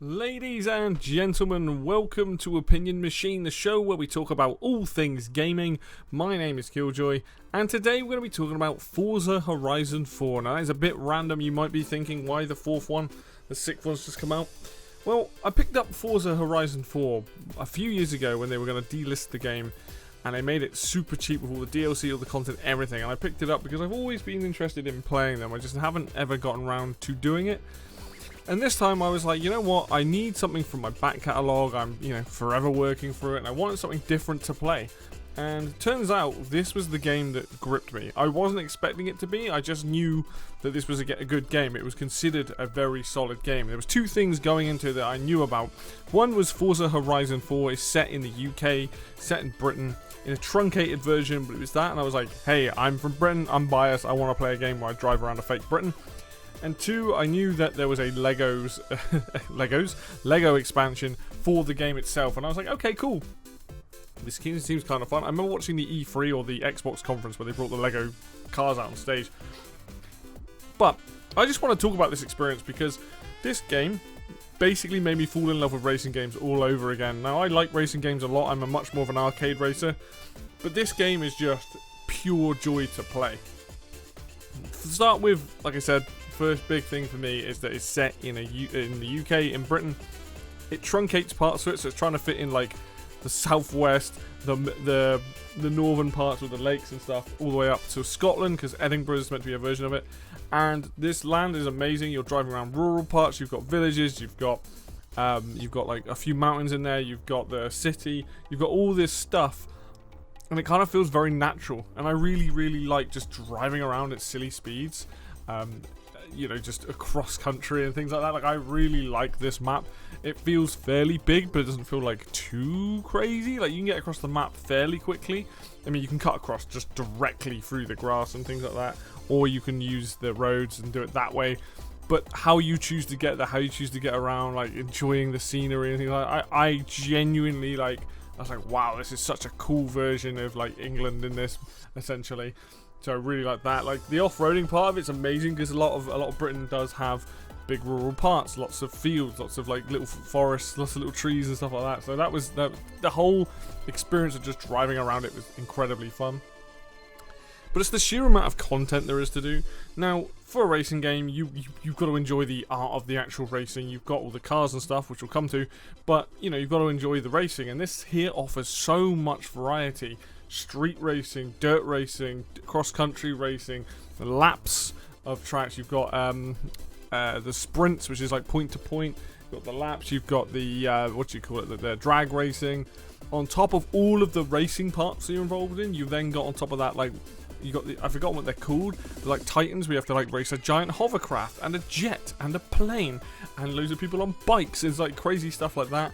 Ladies and gentlemen, welcome to Opinion Machine, the show where we talk about all things gaming. My name is Killjoy, and today we're going to be talking about Forza Horizon 4. Now, that is a bit random. You might be thinking, why the fourth one? The sixth one's just come out. Well, I picked up Forza Horizon 4 a few years ago when they were going to delist the game, and they made it super cheap with all the DLC, all the content, everything. And I picked it up because I've always been interested in playing them. I just haven't ever gotten around to doing it. And this time I was like, you know what, I need something from my back catalogue. I'm, forever working for it, and I wanted something different to play. And it turns out this was the game that gripped me. I wasn't expecting it to be, I just knew that this was a good game. It was considered a very solid game. There was two things going into it that I knew about. One was Forza Horizon 4 is set in the UK, set in Britain, in a truncated version, but it was that, and I was like, hey, I'm from Britain, I'm biased, I want to play a game where I drive around a fake Britain. And two, I knew that there was a Lego expansion for the game itself, and I was like, okay, cool. This seems kind of fun. I remember watching the E3 or the Xbox conference where they brought the Lego cars out on stage. But I just want to talk about this experience because this game basically made me fall in love with racing games all over again. Now, I like racing games a lot. I'm a much more of an arcade racer, but this game is just pure joy to play. To start with, like I said, first big thing for me is that it's set in the UK, in Britain. It truncates parts of it, so it's trying to fit in like the southwest, the northern parts with the lakes and stuff, all the way up to Scotland, because Edinburgh is meant to be a version of it. And this land is amazing. You're driving around rural parts. You've got villages. You've got like a few mountains in there. You've got the city. You've got all this stuff. And it kind of feels very natural, and I really, really like just driving around at silly speeds, just across country and things like that. Like, I really like this map. It feels fairly big, but it doesn't feel like too crazy. Like, you can get across the map fairly quickly. I mean, you can cut across just directly through the grass and things like that, or you can use the roads and do it that way. But how you choose to get there, how you choose to get around, like enjoying the scenery and things like that, I genuinely like. I was like, wow, this is such a cool version of like England in this, essentially. So I really like that. Like, the off-roading part of it's amazing because a lot of Britain does have big rural parts, lots of fields, lots of like little forests, lots of little trees and stuff like that. So that was the whole experience of just driving around it was incredibly fun. But it's the sheer amount of content there is to do. Now, for a racing game, you've got to enjoy the art of the actual racing. You've got all the cars and stuff, which we'll come to, but you've got to enjoy the racing, and this here offers so much variety. Street racing, dirt racing, cross-country racing, the laps of tracks. You've got the sprints, which is like point to point. You've got the laps. You've got the the drag racing. On top of all of the racing parts that you're involved in, you've then got on top of that, like, you got I forgot what they're called. They're like Titans. We have to like race a giant hovercraft and a jet and a plane and loads of people on bikes. It's like crazy stuff like that.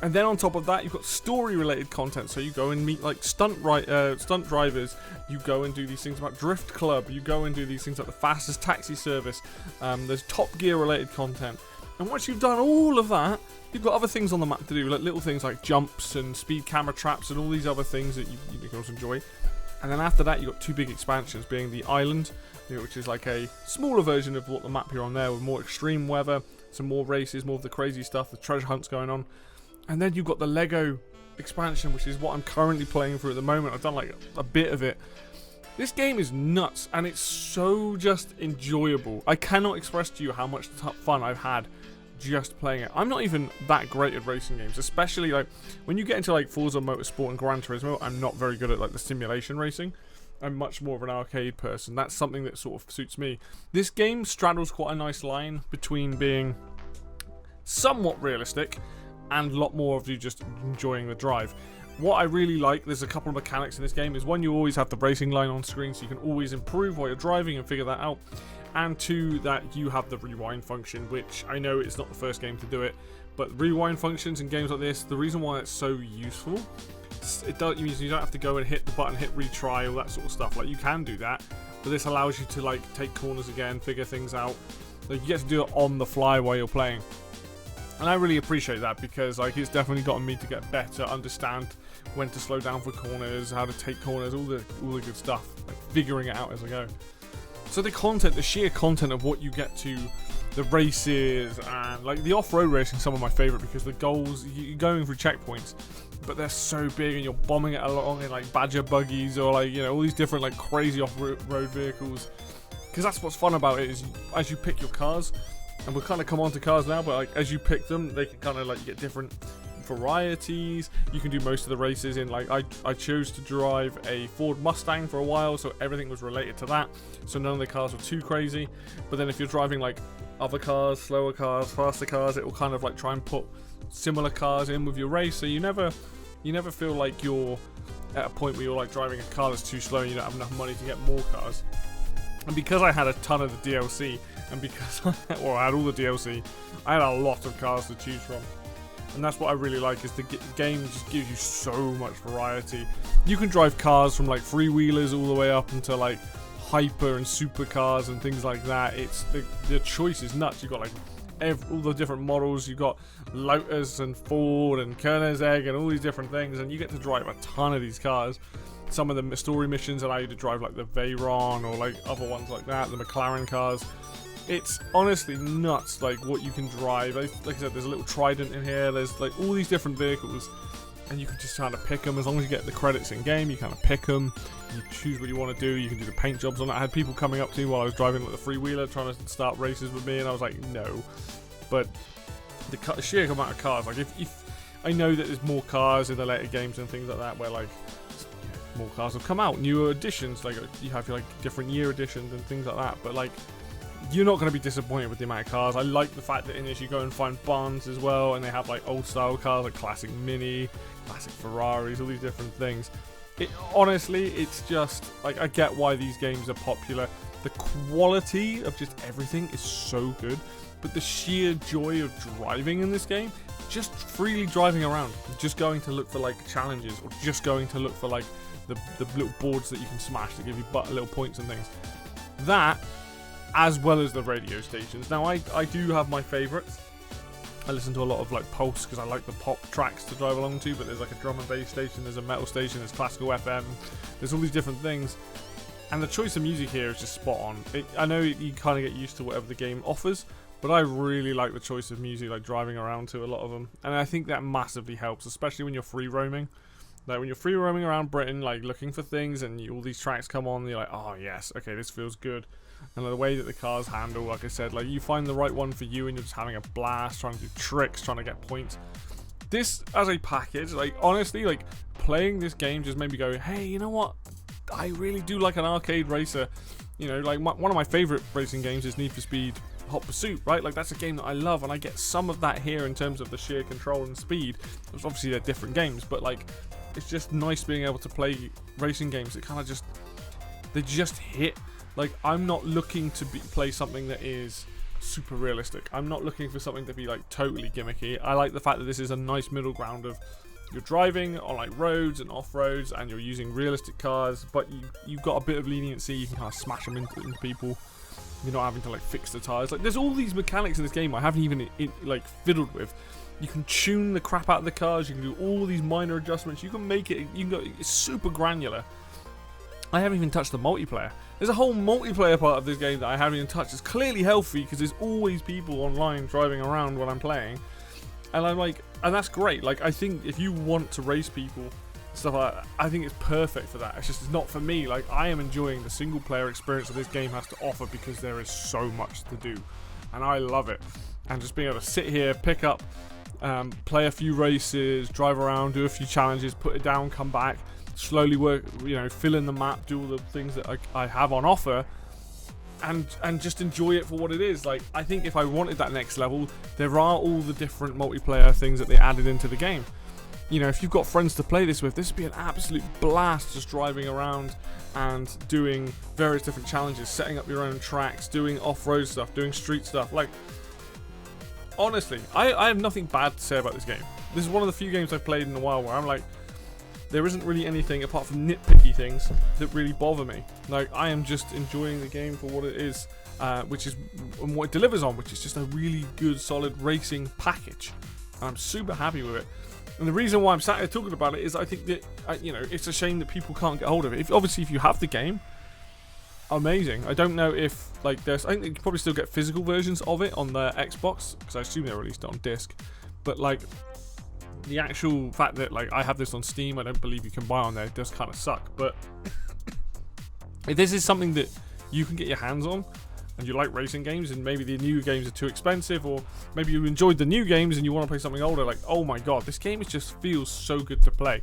And then on top of that, you've got story-related content. So you go and meet like stunt drivers. You go and do these things about Drift Club. You go and do these things like the fastest taxi service. There's Top Gear-related content. And once you've done all of that, you've got other things on the map to do, like little things like jumps and speed camera traps and all these other things that you can also enjoy. And then after that, you've got two big expansions, being the island, which is like a smaller version of what the map you're on there, with more extreme weather, some more races, more of the crazy stuff, the treasure hunts going on. And then you've got the Lego expansion, which is what I'm currently playing through at the moment. I've done like a bit of it. This game is nuts, and it's so just enjoyable. I cannot express to you how much fun I've had just playing it. I'm not even that great at racing games, especially like when you get into like Forza Motorsport and Gran Turismo. I'm not very good at like the simulation racing. I'm much more of an arcade person. That's something that sort of suits me. This game straddles quite a nice line between being somewhat realistic and a lot more of you just enjoying the drive. What I really like, there's a couple of mechanics in this game, is one, you always have the racing line on screen, so you can always improve while you're driving and figure that out. And two, that you have the rewind function, which I know it's not the first game to do it, but rewind functions in games like this, the reason why it's so useful, it means you don't have to go and hit the button, hit retry, all that sort of stuff. Like, you can do that, but this allows you to like take corners again, figure things out. Like, you get to do it on the fly while you're playing. And I really appreciate that, because like, it's definitely gotten me to get better, understand when to slow down for corners, how to take corners, all the good stuff, like figuring it out as I go. So the content, the sheer content of what you get to the races, and like the off-road racing, some of my favorite, because the goals, you're going through checkpoints, but they're so big and you're bombing it along in like Badger buggies or like, you know, all these different like crazy off-road vehicles. Because that's what's fun about it, is as you pick your cars, and we'll kind of come on to cars now, but like as you pick them, they can kind of like get different varieties. You can do most of the races in, like, I chose to drive a Ford Mustang for a while, so everything was related to that, so none of the cars were too crazy. But then if you're driving like other cars, slower cars, faster cars, it will kind of like try and put similar cars in with your race, so you never feel like you're at a point where you're like driving a car that's too slow and you don't have enough money to get more cars. And because I had a ton of the DLC, and because I had all the DLC, I had a lot of cars to choose from. And that's what I really like, is the game just gives you so much variety. You can drive cars from like freewheelers all the way up into like hyper and supercars and things like that. It's the choice is nuts. You've got like all the different models. You've got Lotus and Ford and Koenigsegg and all these different things, and you get to drive a ton of these cars. Some of the story missions allow you to drive like the Veyron or like other ones like that, the McLaren cars. It's honestly nuts, like what you can drive. Like I said, there's a little Trident in here. There's like all these different vehicles, and you can just kind of pick them. As long as you get the credits in game, you kind of pick them. You choose what you want to do. You can do the paint jobs on it. I had people coming up to me while I was driving like the freewheeler, trying to start races with me, and I was like, no. But the sheer amount of cars, like if I know that there's more cars in the later games and things like that, where like more cars have come out, newer editions, like you have like different year editions and things like that. But like, you're not going to be disappointed with the amount of cars. I like the fact that in this you go and find barns as well, and they have like old style cars, like classic Mini, classic Ferraris, all these different things. Honestly, it's just like, I get why these games are popular. The quality of just everything is so good, but the sheer joy of driving in this game, just freely driving around, just going to look for like challenges, or just going to look for like the little boards that you can smash that give you little points and things. That, as well as the radio stations. Now I do have my favourites. I listen to a lot of like Pulse because I like the pop tracks to drive along to, but there's like a drum and bass station, there's a metal station, there's classical FM, there's all these different things. And the choice of music here is just spot on. I know you kind of get used to whatever the game offers, but I really like the choice of music, like driving around to a lot of them. And I think that massively helps, especially when you're free roaming. Like when you're free roaming around Britain, like looking for things, and all these tracks come on, and you're like, oh yes, okay, this feels good. And the way that the cars handle, like I said, like you find the right one for you, and you're just having a blast, trying to do tricks, trying to get points. This as a package, like honestly, like playing this game just made me go, hey, you know what? I really do like an arcade racer. You know, like one of my favorite racing games is Need for Speed Hot Pursuit, right? Like that's a game that I love, and I get some of that here in terms of the sheer control and speed. Obviously they're different games, but like it's just nice being able to play racing games that kind of just, they just hit. Like, I'm not looking to play something that is super realistic. I'm not looking for something to be like totally gimmicky. I like the fact that this is a nice middle ground of, you're driving on like roads and off roads, and you're using realistic cars, but you've got a bit of leniency. You can kind of smash them into people. You're not having to like fix the tires. Like, there's all these mechanics in this game I haven't even like fiddled with. You can tune the crap out of the cars. You can do all these minor adjustments. You can make it. You can go. It's super granular. I haven't even touched the multiplayer. There's a whole multiplayer part of this game that I haven't even touched. It's clearly healthy because there's always people online driving around when I'm playing, and I'm like, and that's great. Like, I think if you want to race people, stuff like that, I think it's perfect for that. It's just, it's not for me. Like, I am enjoying the single player experience that this game has to offer because there is so much to do, and I love it. And just being able to sit here, pick up, play a few races, drive around, do a few challenges, put it down, come back, slowly work, you know, fill in the map, do all the things that I have on offer, and just enjoy it for what it is. Like, I think if I wanted that next level, there are all the different multiplayer things that they added into the game. You know, if you've got friends to play this with, this would be an absolute blast, just driving around and doing various different challenges, setting up your own tracks, doing off-road stuff, doing street stuff. Like, honestly, I have nothing bad to say about this game. This is one of the few games I've played in a while where I'm like, there isn't really anything apart from nitpicky things that really bother me. Like, I am just enjoying the game for what it is, which is, and what it delivers on, which is just a really good, solid racing package. And I'm super happy with it. And the reason why I'm sat here talking about it is I think that, you know, it's a shame that people can't get hold of it. Obviously, if you have the game, amazing. I don't know if like I think you can probably still get physical versions of it on the Xbox, because I assume they released it on disc. But like the actual fact that like I have this on Steam, I don't believe you can buy on there, it does kind of suck. But if this is something that you can get your hands on, and you like racing games, and maybe the new games are too expensive, or maybe you enjoyed the new games and you want to play something older, like, oh my god, this game just feels so good to play.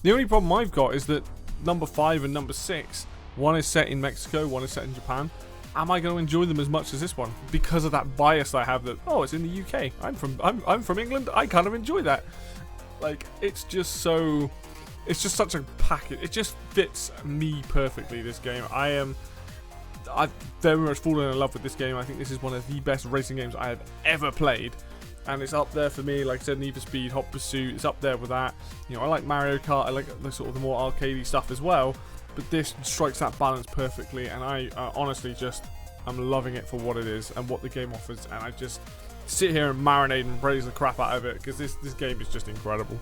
The only problem I've got is that number 5 and number 6, one is set in Mexico, one is set in Japan. Am I going to enjoy them as much as this one? Because of that bias I have that, oh, it's in the UK. I'm from England. I kind of enjoy that. Like, it's just such a package. It just fits me perfectly, this game. I've very much fallen in love with this game. I think this is one of the best racing games I have ever played. And it's up there for me, like I said, Need for Speed, Hot Pursuit, it's up there with that. You know, I like Mario Kart, I like the sort of the more arcadey stuff as well. But this strikes that balance perfectly, and I honestly I'm loving it for what it is and what the game offers. And I just sit here and marinate and praise the crap out of it, because this game is just incredible.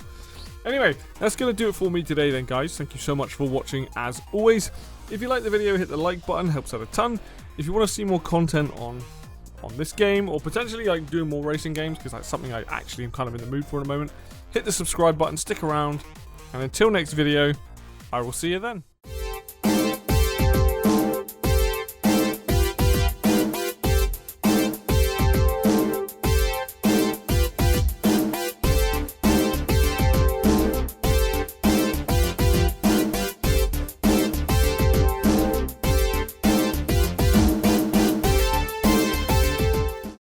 Anyway, that's going to do it for me today then, guys. Thank you so much for watching as always. If you like the video, hit the like button, helps out a ton. If you want to see more content on this game, or potentially like doing more racing games, because that's something I actually am kind of in the mood for at the moment, hit the subscribe button, stick around, and until next video, I will see you then.